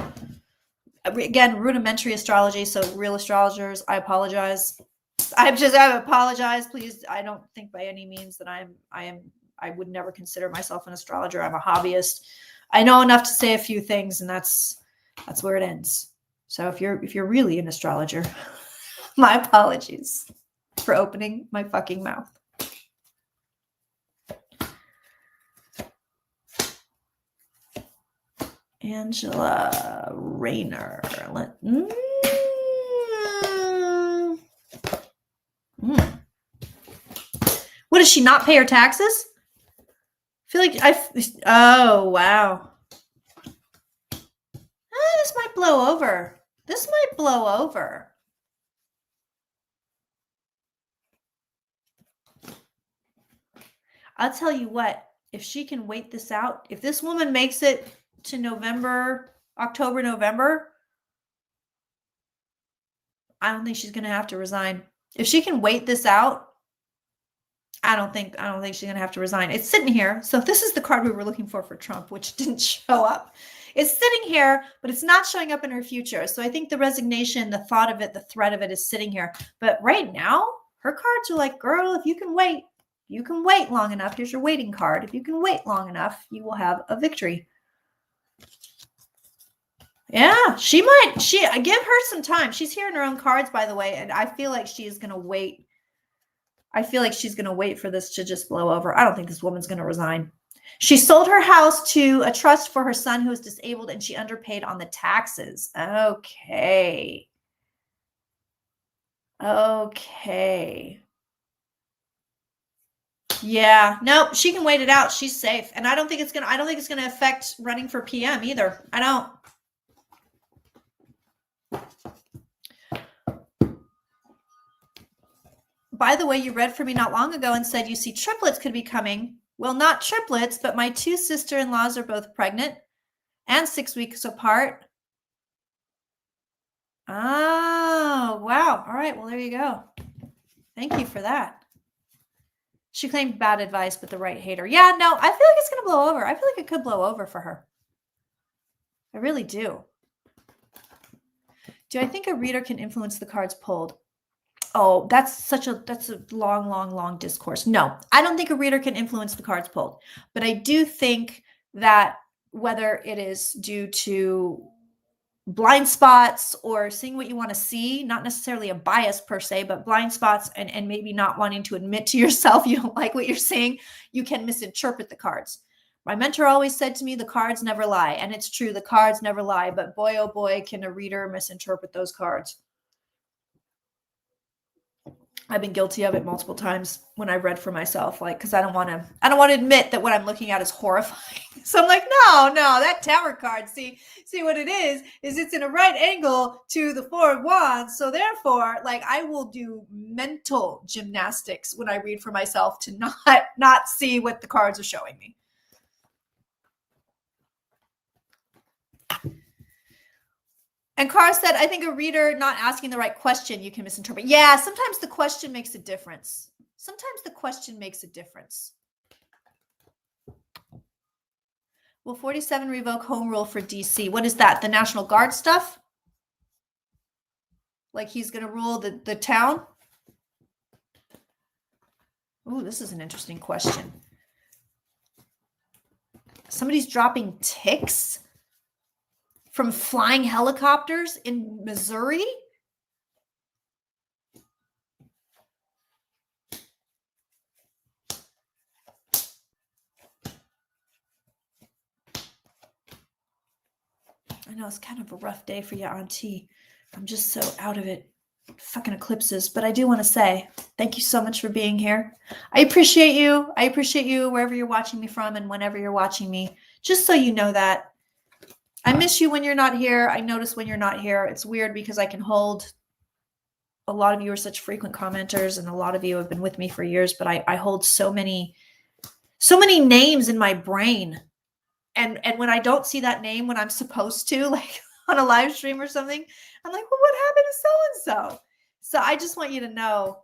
Again, rudimentary astrology, so real astrologers, I apologize. I apologize, please. I don't think by any means that I would never consider myself an astrologer. I'm a hobbyist. I know enough to say a few things, and that's where it ends. So if you're really an astrologer, my apologies for opening my fucking mouth. Angela Rayner. What, does she not pay her taxes? I feel like oh, wow. This might blow over. This might blow over. I'll tell you what, if she can wait this out, if this woman makes it to October, November, I don't think she's going to have to resign. If she can wait this out, I don't think she's going to have to resign. It's sitting here. So this is the card we were looking for Trump, which didn't show up. It's sitting here, but it's not showing up in her future. So I think the resignation, the thought of it, the threat of it is sitting here. But right now, her cards are like, girl, if you can wait long enough. Here's your waiting card. If you can wait long enough, you will have a victory. Yeah, give her some time. She's hearing her own cards, by the way, and I feel like she is going to wait. I feel like she's going to wait for this to just blow over. I don't think this woman's going to resign. She sold her house to a trust for her son who is disabled, and she underpaid on the taxes. Okay. Yeah, nope, she can wait it out. She's safe. And I don't think it's going to affect running for PM either. I don't. By the way, you read for me not long ago and said you see triplets could be coming. Well, not triplets, but my two sister-in-laws are both pregnant and 6 weeks apart. Oh, wow. All right. Well, there you go. Thank you for that. She claimed bad advice, but the right hater. Yeah, no, I feel like it's going to blow over. I feel like it could blow over for her. I really do. Do I think a reader can influence the cards pulled? Oh, that's a long discourse. No, I don't think a reader can influence the cards pulled, but I do think that whether it is due to blind spots or seeing what you want to see, not necessarily a bias per se, but blind spots and maybe not wanting to admit to yourself you don't like what you're seeing, you can misinterpret the cards. My mentor always said to me, the cards never lie. And it's true, the cards never lie, but boy, oh boy, can a reader misinterpret those cards. I've been guilty of it multiple times when I read for myself, like, because I don't want to admit that what I'm looking at is horrifying. So I'm like, no, that Tower card, see what it is it's in a right angle to the Four of Wands. So therefore, like, I will do mental gymnastics when I read for myself to not see what the cards are showing me. And Cara said, I think a reader not asking the right question, you can misinterpret. Yeah, sometimes the question makes a difference. Sometimes the question makes a difference. Will 47 revoke home rule for DC? What is that? The National Guard stuff? Like he's going to rule the town? Ooh, this is an interesting question. Somebody's dropping ticks from flying helicopters in Missouri? I know it's kind of a rough day for you, Auntie. I'm just so out of it. Fucking eclipses. But I do want to say thank you so much for being here. I appreciate you. I appreciate you wherever you're watching me from and whenever you're watching me. Just so you know that. I miss you when you're not here. I notice when you're not here. It's weird because I can hold. A lot of you are such frequent commenters and a lot of you have been with me for years, but I hold so many names in my brain. And when I don't see that name when I'm supposed to, like on a live stream or something, I'm like, well, what happened to so-and-so? So I just want you to know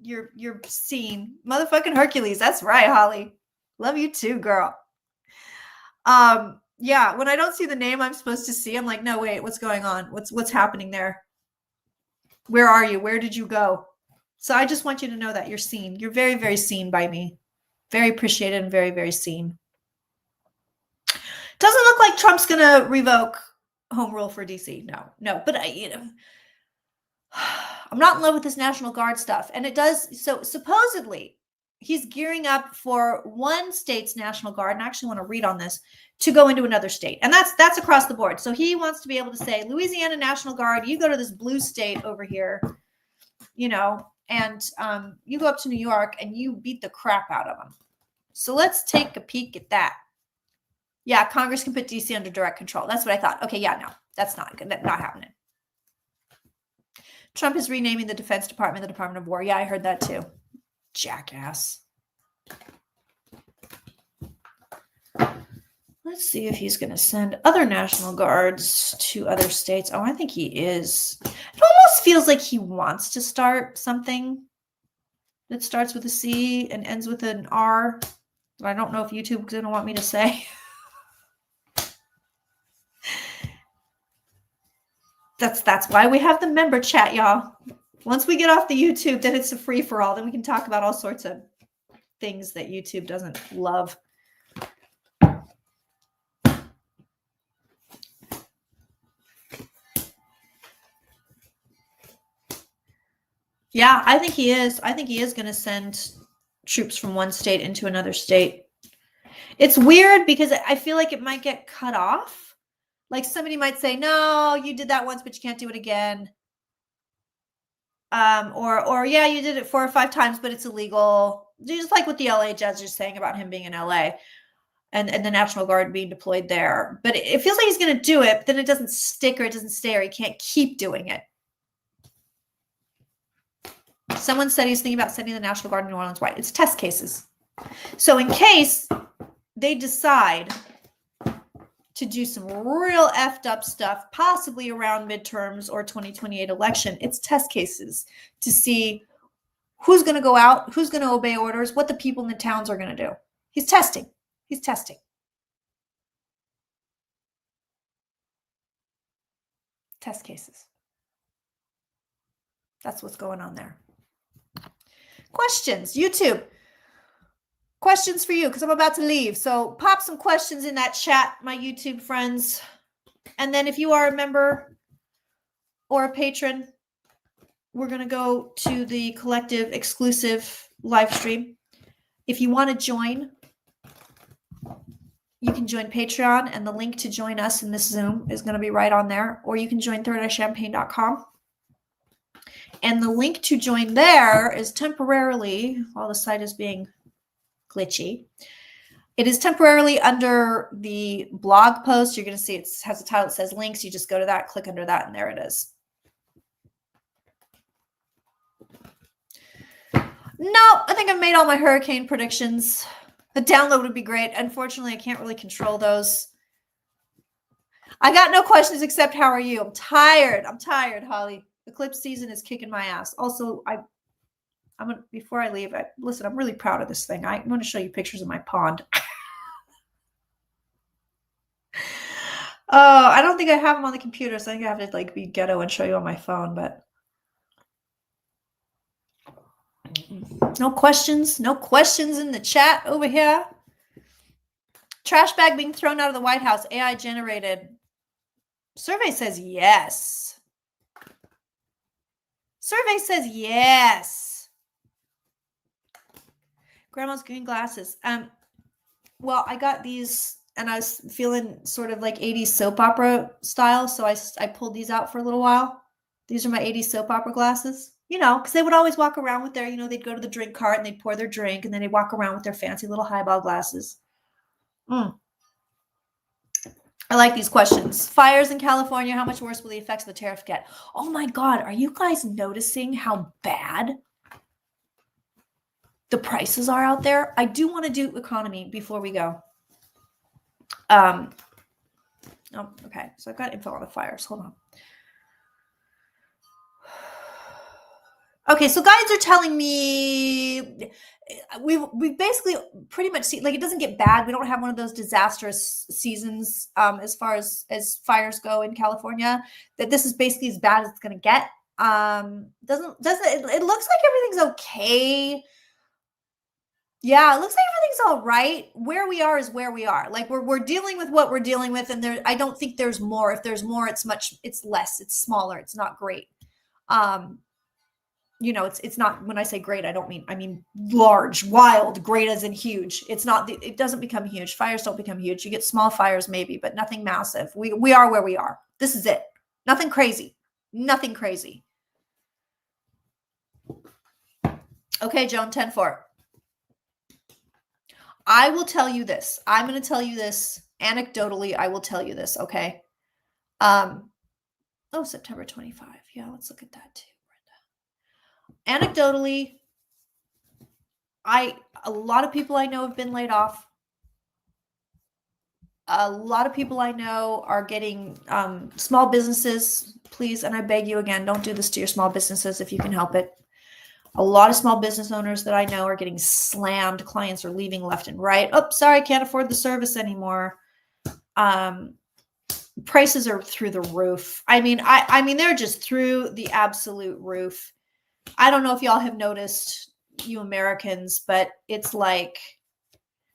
you're seen. Motherfucking Hercules. That's right, Holly. Love you too, girl. Yeah, when I don't see the name I'm supposed to see, I'm like, no, wait, what's going on? What's happening there? Where are you? Where did you go? So I just want you to know that you're seen. You're very, very seen by me. Very appreciated and very, very seen. Doesn't look like Trump's going to revoke home rule for DC. No. But I'm not in love with this National Guard stuff. And it does. So supposedly he's gearing up for one state's National Guard. And I actually want to read on this to go into another state. And that's across the board. So he wants to be able to say, Louisiana National Guard, you go to this blue state over here, and you go up to New York and you beat the crap out of them. So let's take a peek at that. Yeah, Congress can put DC under direct control. That's what I thought. Okay, yeah, no, that's not good. That's not happening. Trump is renaming the Defense Department the Department of War. Yeah, I heard that too. Jackass. Let's see if he's going to send other National Guards to other states. Oh, I think he is. It almost feels like he wants to start something that starts with a C and ends with an R. I don't know if YouTube is going to want me to say. That's why we have the member chat, y'all. Once we get off the YouTube, then it's a free-for-all. Then we can talk about all sorts of things that YouTube doesn't love. Yeah, I think he is. I think he is going to send troops from one state into another state. It's weird because I feel like it might get cut off. Like somebody might say, no, you did that once, but you can't do it again. Or yeah, you did it 4 or 5 times, but it's illegal. Just like what the LA judge is saying about him being in LA and the National Guard being deployed there. But it feels like he's going to do it, but then it doesn't stick or it doesn't stay or he can't keep doing it. Someone said he's thinking about sending the National Guard to New Orleans. Why? It's test cases. So in case they decide to do some real effed up stuff, possibly around midterms or 2028 election, it's test cases to see who's going to go out, who's going to obey orders, what the people in the towns are going to do. He's testing. He's testing. Test cases. That's what's going on there. Questions, YouTube. Questions for you because I'm about to leave. So pop some questions in that chat, my YouTube friends. And then if you are a member or a patron, we're going to go to the collective exclusive live stream. If you want to join, you can join Patreon and the link to join us in this Zoom is going to be right on there. Or you can join thirdeyechampagne.com. And the link to join there is temporarily, while the site is being glitchy, it is temporarily under the blog post. You're going to see it has a title that says links. You just go to that, click under that, and there it is. No, I think I've made all my hurricane predictions. The download would be great. Unfortunately, I can't really control those. I got no questions except how are you? I'm tired. I'm tired, Holly. Eclipse season is kicking my ass. Also, I'm gonna, before I leave, listen, I'm really proud of this thing. I'm going to show you pictures of my pond. Oh, I don't think I have them on the computer, so I think I have to like be ghetto and show you on my phone, but no questions in the chat over here. Trash bag being thrown out of the White House, AI generated. Survey says yes. Survey says yes. Grandma's green glasses. Well, I got these and I was feeling sort of like 80s soap opera style, so I pulled these out for a little while. These are my 80s soap opera glasses. You know, because they would always walk around with their, they'd go to the drink cart and they'd pour their drink and then they'd walk around with their fancy little highball glasses. I like these questions. Fires in California, how much worse will the effects of the tariff get? Oh my God, are you guys noticing how bad the prices are out there? I do want to do economy before we go. Oh, okay. So I've got info on the fires. Hold on. Okay, so guides are telling me we've basically pretty much seen, like, it doesn't get bad. We don't have one of those disastrous seasons as far as fires go in California. That this is basically as bad as it's going to get. It looks like everything's okay. Yeah, it looks like everything's all right. Where we are is where we are. Like we're dealing with what we're dealing with, and I don't think there's more. If there's more, it's less. It's smaller. It's not great. It's not, when I say great, I mean large, wild, great as in huge. It's not, it doesn't become huge. Fires don't become huge. You get small fires maybe, but nothing massive. We are where we are. This is it. Nothing crazy. Nothing crazy. Okay, Joan, 10-4. I will tell you this. I'm going to tell you this anecdotally. I will tell you this. Okay. September 25. Yeah, let's look at that too. Anecdotally, a lot of people I know have been laid off. A lot of people I know are getting small businesses. Please, and I beg you again, don't do this to your small businesses if you can help it. A lot of small business owners that I know are getting slammed. Clients are leaving left and right. Oh, sorry, can't afford the service anymore. Prices are through the roof. I mean, they're just through the absolute roof. I don't know if y'all have noticed, you Americans, but it's like,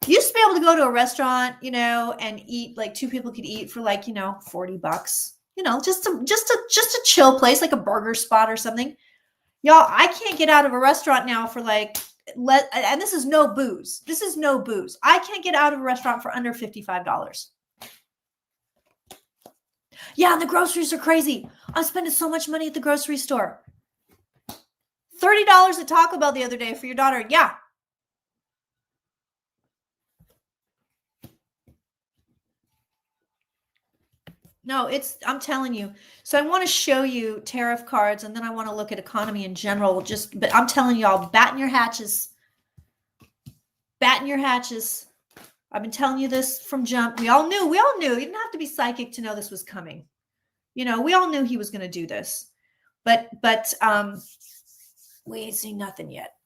you used to be able to go to a restaurant, and eat, like 2 people could eat for like, $40, just a chill place, like a burger spot or something. Y'all, I can't get out of a restaurant now for and this is no booze. This is no booze. I can't get out of a restaurant for under $55. Yeah, and the groceries are crazy. I'm spending so much money at the grocery store. $30 at Taco Bell the other day for your daughter. Yeah. No, I'm telling you. So I want to show you tariff cards, and then I want to look at economy in general. But I'm telling y'all, batten your hatches. Batten your hatches. I've been telling you this from jump. We all knew. You didn't have to be psychic to know this was coming. We all knew he was going to do this. But we ain't seen nothing yet.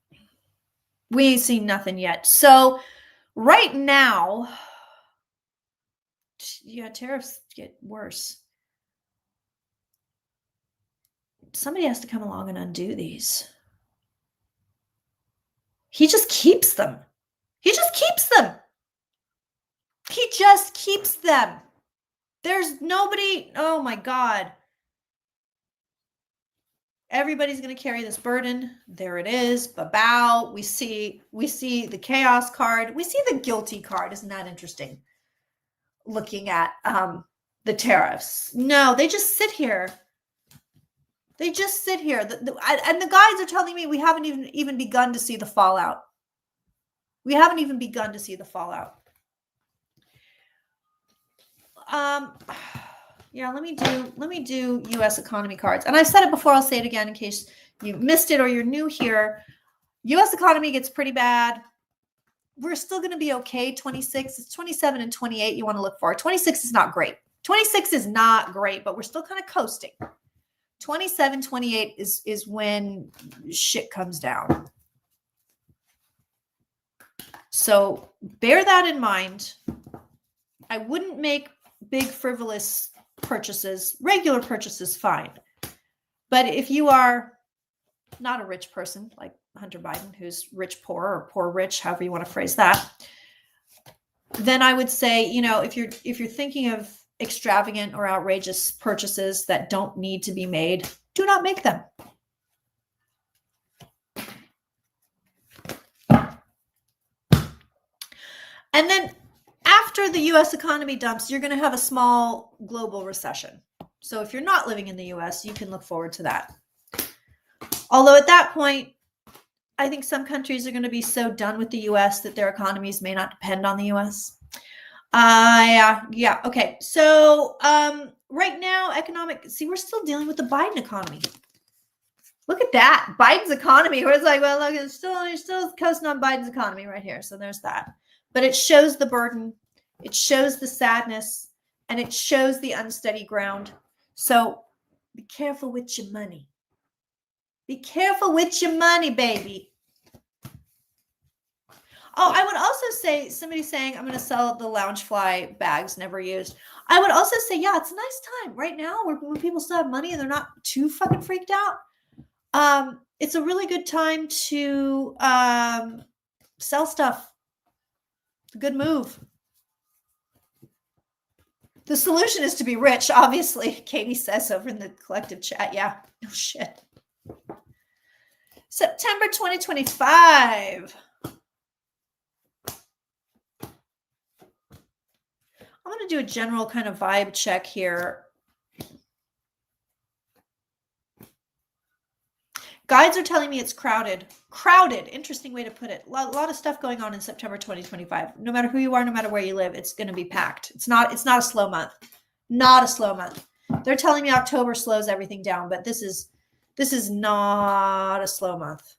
So right now, yeah, tariffs get worse. Somebody has to come along and undo these. He just keeps them. There's nobody. Oh my God. Everybody's going to carry this burden. There it is. Ba-bow. We see the chaos card. We see the guilty card. Isn't that interesting? Looking at the tariffs. No, they just sit here. And the guides are telling me we haven't even begun to see the fallout. Yeah, let me do U.S. economy cards. And I've said it before, I'll say it again in case you missed it or you're new here. U.S. economy gets pretty bad. We're still going to be okay. 26, it's 27 and 28 you want to look for. 26 is not great. 26 is not great, but we're still kind of coasting. 27, 28 is when shit comes down. So bear that in mind. I wouldn't make big frivolous purchases. Regular purchases, fine. But if you are not a rich person like Hunter Biden, who's rich poor or poor rich, however you want to phrase that, then I would say, if you're thinking of extravagant or outrageous purchases that don't need to be made, do not make them. And then after the US economy dumps, you're going to have a small global recession. So if you're not living in the US, you can look forward to that. Although at that point, I think some countries are going to be so done with the US that their economies may not depend on the US. Yeah. Okay. So right now, we're still dealing with the Biden economy. Look at that. Biden's economy. Where it's like, well, look, you're still coasting on Biden's economy right here. So there's that. But it shows the burden. It shows the sadness. And it shows the unsteady ground. So be careful with your money. Be careful with your money, baby. Oh, I would also say, somebody saying, I'm going to sell the Loungefly bags never used. I would also say, yeah, it's a nice time right now when people still have money and they're not too fucking freaked out. It's a really good time to sell stuff. It's a good move. The solution is to be rich, obviously. Katie says over in the collective chat. Yeah, no shit. September 2025. I'm going to do a general kind of vibe check here. Guides are telling me it's crowded. Crowded. Interesting way to put it. A lot of stuff going on in September 2025. No matter who you are, no matter where you live, it's going to be packed. It's not a slow month. Not a slow month. They're telling me October slows everything down, but this is not a slow month.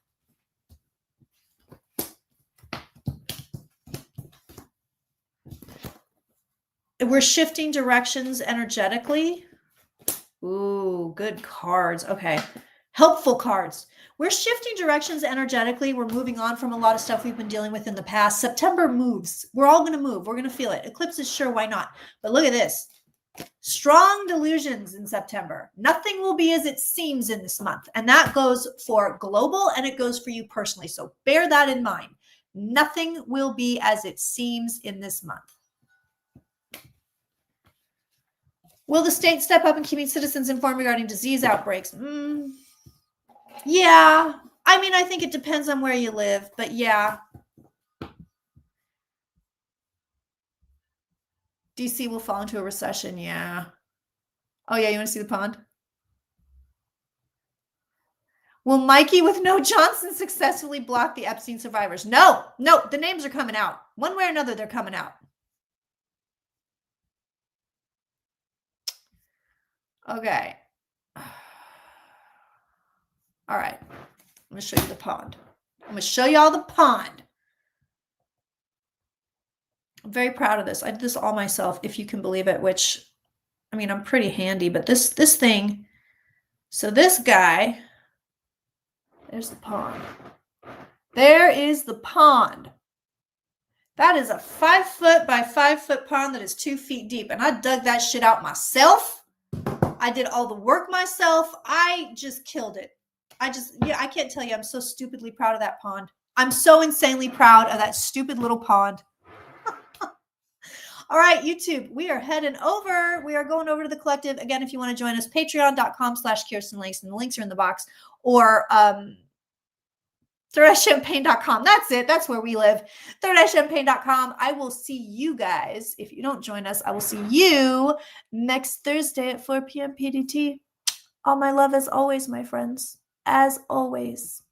We're shifting directions energetically. Ooh, good cards. Okay. Helpful cards. We're shifting directions energetically. We're moving on from a lot of stuff we've been dealing with in the past. September moves. We're all going to move. We're going to feel it. Eclipses, sure, why not? But look at this. Strong delusions in September. Nothing will be as it seems in this month. And that goes for global and it goes for you personally. So bear that in mind. Nothing will be as it seems in this month. Will the state step up and keep citizens informed regarding disease outbreaks? Yeah. I mean, I think it depends on where you live, but yeah. DC will fall into a recession. Yeah. Oh, yeah. You want to see the pond? Will Mikey with no Johnson successfully block the Epstein survivors? No, the names are coming out. One way or another, they're coming out. Okay. All right. I'm going to show you the pond. I'm going to show you all the pond. I'm very proud of this. I did this all myself, if you can believe it, which, I mean, I'm pretty handy, but this thing, so this guy, there's the pond. There is the pond. That is a 5 foot by 5 foot pond that is 2 feet deep. And I dug that shit out myself. I did all the work myself. I just killed it. I can't tell you. I'm so stupidly proud of that pond. I'm so insanely proud of that stupid little pond. All right, YouTube, we are heading over. We are going over to the collective. Again, if you want to join us, patreon.com/Kirsten Langston. The links are in the box. Or thirdeyeschampagne.com. That's it. That's where we live. thirdeyeschampagne.com. I will see you guys. If you don't join us, I will see you next Thursday at 4 p.m. PDT. All my love as always, my friends. As always.